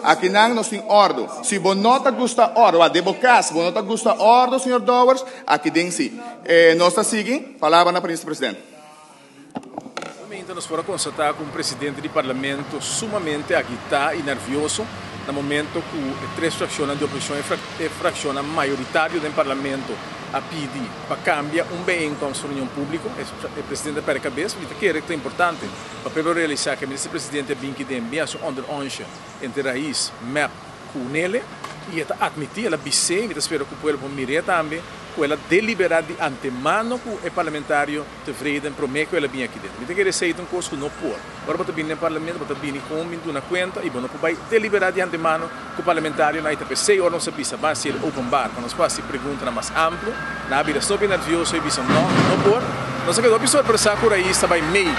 Aqui não tem ordem. Se você não gosta ordem, de boca, se você não gosta ordem, senhor Dowers, aqui tem sim. Nós estamos seguindo, palavra na presidente. Realmente nós fomos constatar com um presidente do parlamento sumamente agitado e nervioso no momento que três frações de oposição e fração maioritária do parlamento a pedir para cambiar bem com a reunião pública. O presidente para a cabeça, que é importante para realizar que o ministro-presidente bem que tem bem under 11 entre raiz, MEP, com ele, e admitir, ela bise, e espero que o povo mire também, que ela deliberar de antemano que o parlamentário tevreden promete que ela vinha aqui dentro. Então, quer dizer, coisa que não pode. Agora, você vir no parlamento, você vir com uma conta, e você vai deliberar de antemano que o parlamentário não está 6 horas, não se pisa, vai ser open bar, quando nós se pergunta mais amplo, na vida, estou bem nervioso, e dizem, não pode. Nós aqui, a pessoa pensar que aí está bem meio,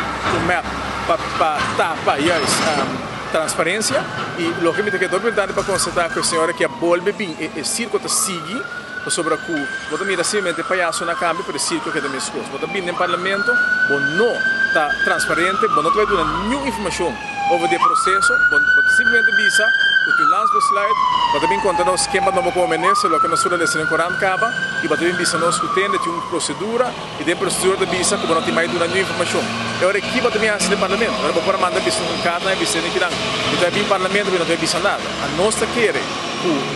para tapar transparência, e o que me tem importante para constatar que a senhora que a bolsa bem, e circuito sigue, sobre o que você mira simplesmente palhaço na câmara para dizer que é da minha esposa. Você vem no parlamento, você não está transparente, você não vai dar nenhuma informação sobre o processo, você simplesmente visa, você lança o slide, você vem contar o esquema do como ministro, o que nós falamos em 40 capa, e você vem visa nós que tem uma procedura, e tem procedura de visa que você não tem mais nenhuma informação. Agora aqui você vem no parlamento, agora você manda visa um carta, e visa nem que não. Então vem no parlamento, você não tem visa nada. A nossa querer,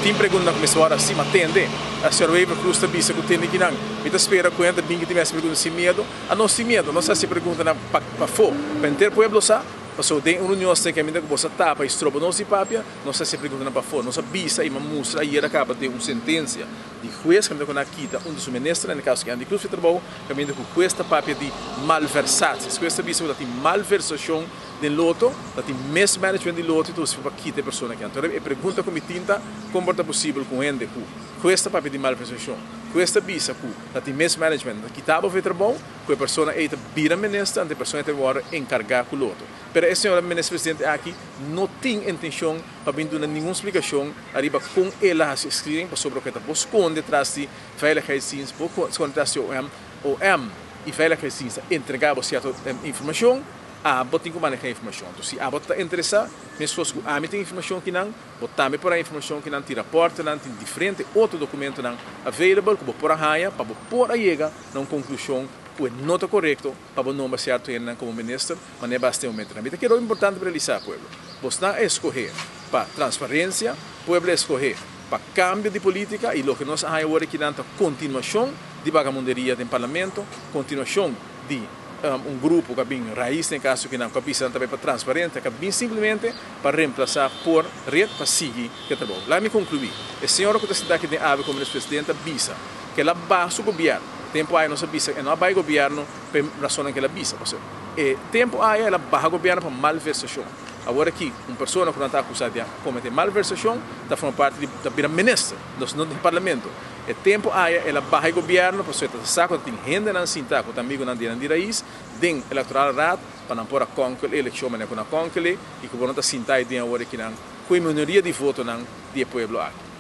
tem pergunta como essa hora assim, atende. A senhora Weber Cruz está vista que tem aqui não. Me espera que ainda bem que tivesse pergunta sem medo. A nós sem medo, não se pergunta para fora, para inteiro povo sabe. Passou tem uma união que ainda que você tapa e estropa não se papia, não se pergunta para fora, não se visa e mostra aí era capa de uma sentença de juiz que ainda com aqui um dos ministros, no caso que Andy Cruz trabalhou, que ainda com esta papia de malversação, esta visa que tem malversação de loto, que tem mismanagement de loto, então se para aqui tem pessoa que então a pergunta como tinta como é possível com ele com esta papia de malversação, com esta visa que tem mismanagement, que estava feito bom, que a pessoa é vira ministra, a pessoa é agora encarregar com o loto. Pero esse senhor ministro-presidente aqui não tem intenção para vir dar nenhuma explicação arriba com ela a escrever sobre o que está buscando detrás de veiligheidsdienst, buscando detrás de OM e veiligheidsdienst entregar certa informação, a botar como manejar a informação. Então, se a botar interessar, pessoas que a tem informação que não, botar por a informação que não tem rapporto, não tem diferente outro documento não available, que por a raia, para por a chega na conclusão que não está correto para o nome certo como ministro, mas não é bastante momento. Então, que é importante para realizar o povo. Você não escolher para transparência, o povo escolher para cambio de política e o que nós temos agora aqui dentro continuação de vagabunderia no parlamento, continuação de grupo que vem raiz, em caso que não capisa também para transparente, que vem simplesmente para reemplaçar por rede para seguir que trabalho. Lá me concluí. A senhora que está aqui dentro como presidente visa que ela baixa o governo. Tempo aí não se visa, não vai governo por razão que ela visa. Tempo aí ela baixa o governo para malversação. Agora aqui, uma pessoa que não está acusada de cometer malversação, está formando parte da ministra, do parlamento. E tempo aí ela baixa o governo, para você saco tem renda na cinta, com amigo na de raiz, den eleitoral rat para não pôr a conclave, eleição mas não com a conclave, e que não está cinta e tem agora aqui não, com a minoria de voto não de povo aqui.